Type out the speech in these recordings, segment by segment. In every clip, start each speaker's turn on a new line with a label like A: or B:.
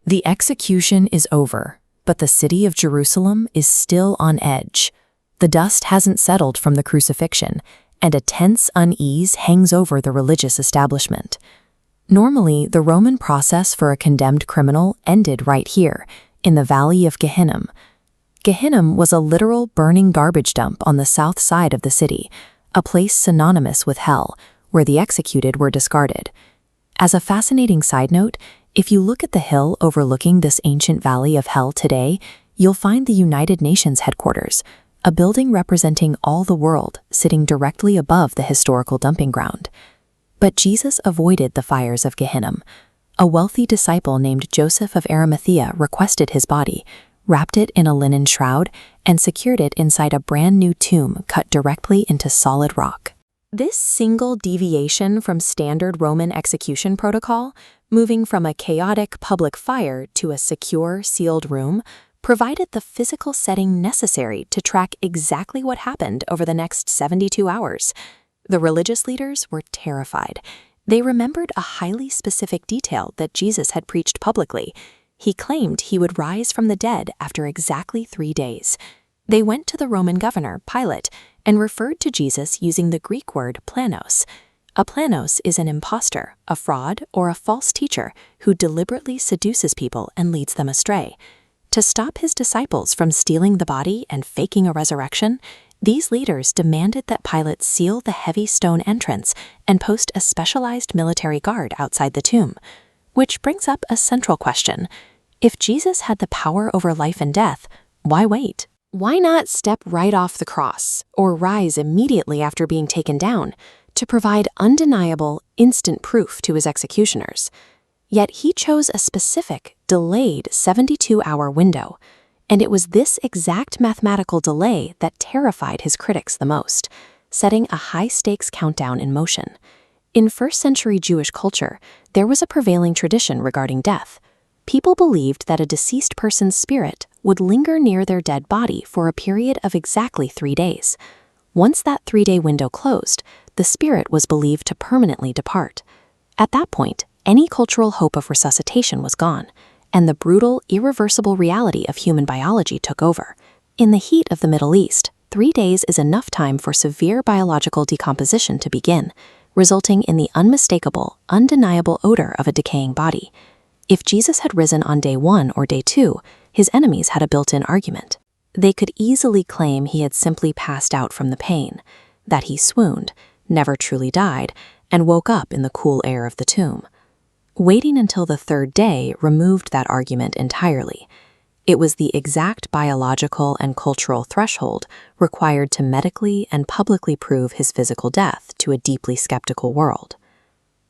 A: The execution is over, but the city of Jerusalem is still on edge. The dust hasn't settled from the crucifixion, and a tense unease hangs over the religious establishment. Normally, the Roman process for a condemned criminal ended right here, in the valley of Gehenna. Gehenna was a literal burning garbage dump on the south side of the city, a place synonymous with hell, where the executed were discarded. As a fascinating side note, if you look at the hill overlooking this ancient valley of hell today, you'll find the United Nations headquarters, a building representing all the world sitting directly above the historical dumping ground. But Jesus avoided the fires of Gehenna. A wealthy disciple named Joseph of Arimathea requested his body, wrapped it in a linen shroud, and secured it inside a brand new tomb cut directly into solid rock. This single deviation from standard Roman execution protocol, moving from a chaotic public fire to a secure, sealed room, provided the physical setting necessary to track exactly what happened over the next 72 hours. The religious leaders were terrified. They remembered a highly specific detail that Jesus had preached publicly. He claimed he would rise from the dead after exactly 3 days. They went to the Roman governor, Pilate, and referred to Jesus using the Greek word planos. A planos is an impostor, a fraud, or a false teacher who deliberately seduces people and leads them astray. To stop his disciples from stealing the body and faking a resurrection, these leaders demanded that Pilate seal the heavy stone entrance and post a specialized military guard outside the tomb. Which brings up a central question. If Jesus had the power over life and death, why wait? Why not step right off the cross, or rise immediately after being taken down, to provide undeniable, instant proof to his executioners? Yet he chose a specific, delayed 72-hour window. And it was this exact mathematical delay that terrified his critics the most, setting a high-stakes countdown in motion. In first-century Jewish culture, there was a prevailing tradition regarding death. People believed that a deceased person's spirit would linger near their dead body for a period of exactly 3 days. Once that 3-day window closed, the spirit was believed to permanently depart. At that point, any cultural hope of resuscitation was gone, and the brutal, irreversible reality of human biology took over. In the heat of the Middle East, 3 days is enough time for severe biological decomposition to begin, resulting in the unmistakable, undeniable odor of a decaying body. If Jesus had risen on day 1 or day 2, his enemies had a built-in argument. They could easily claim he had simply passed out from the pain, that he swooned, never truly died, and woke up in the cool air of the tomb. Waiting until the 3rd day removed that argument entirely. It was the exact biological and cultural threshold required to medically and publicly prove his physical death to a deeply skeptical world.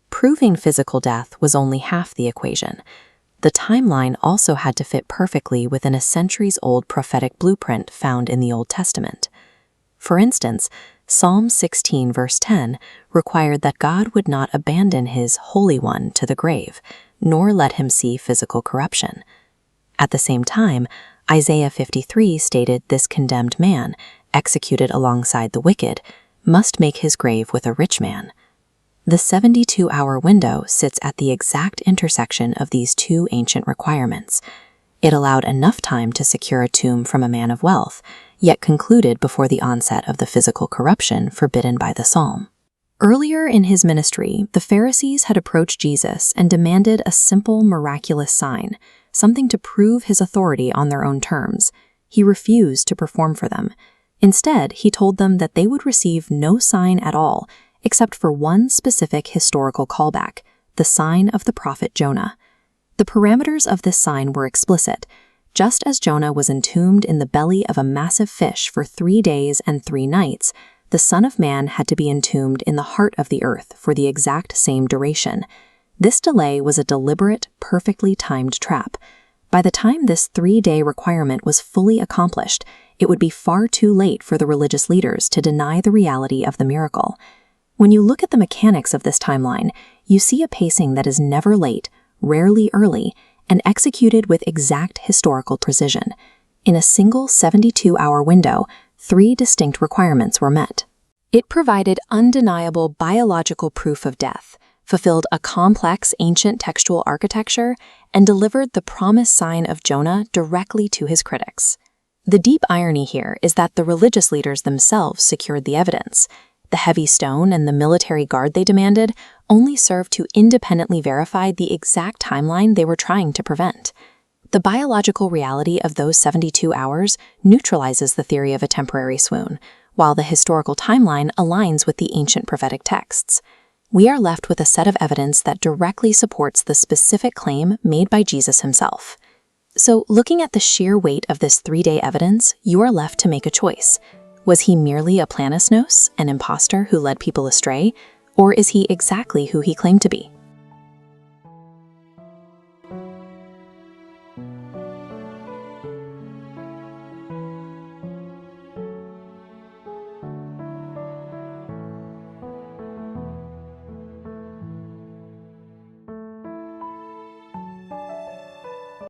A: Proving physical death was only half the equation. The timeline also had to fit perfectly within a centuries-old prophetic blueprint found in the Old Testament. For instance, Psalm 16 verse 10 required that God would not abandon his Holy One to the grave, nor let him see physical corruption. At the same time, Isaiah 53 stated this condemned man, executed alongside the wicked, must make his grave with a rich man. The 72-hour window sits at the exact intersection of these two ancient requirements. It allowed enough time to secure a tomb from a man of wealth, yet concluded before the onset of the physical corruption forbidden by the psalm. Earlier in his ministry, the Pharisees had approached Jesus and demanded a simple, miraculous sign, something to prove his authority on their own terms. He refused to perform for them. Instead, he told them that they would receive no sign at all, except for one specific historical callback, the sign of the prophet Jonah. The parameters of this sign were explicit. Just as Jonah was entombed in the belly of a massive fish for 3 days and 3 nights, the Son of Man had to be entombed in the heart of the earth for the exact same duration. This delay was a deliberate, perfectly timed trap. By the time this 3-day requirement was fully accomplished, it would be far too late for the religious leaders to deny the reality of the miracle. When you look at the mechanics of this timeline, you see a pacing that is never late, rarely early, and executed with exact historical precision. In a single 72-hour window, 3 distinct requirements were met. It provided undeniable biological proof of death, fulfilled a complex ancient textual architecture, and delivered the promised sign of Jonah directly to his critics. The deep irony here is that the religious leaders themselves secured the evidence. The heavy stone and the military guard they demanded only served to independently verify the exact timeline they were trying to prevent. The biological reality of those 72 hours neutralizes the theory of a temporary swoon, while the historical timeline aligns with the ancient prophetic texts. We are left with a set of evidence that directly supports the specific claim made by Jesus himself. So, looking at the sheer weight of this 3-day evidence, you are left to make a choice. Was he merely a planisnos, an impostor who led people astray, or is he exactly who he claimed to be?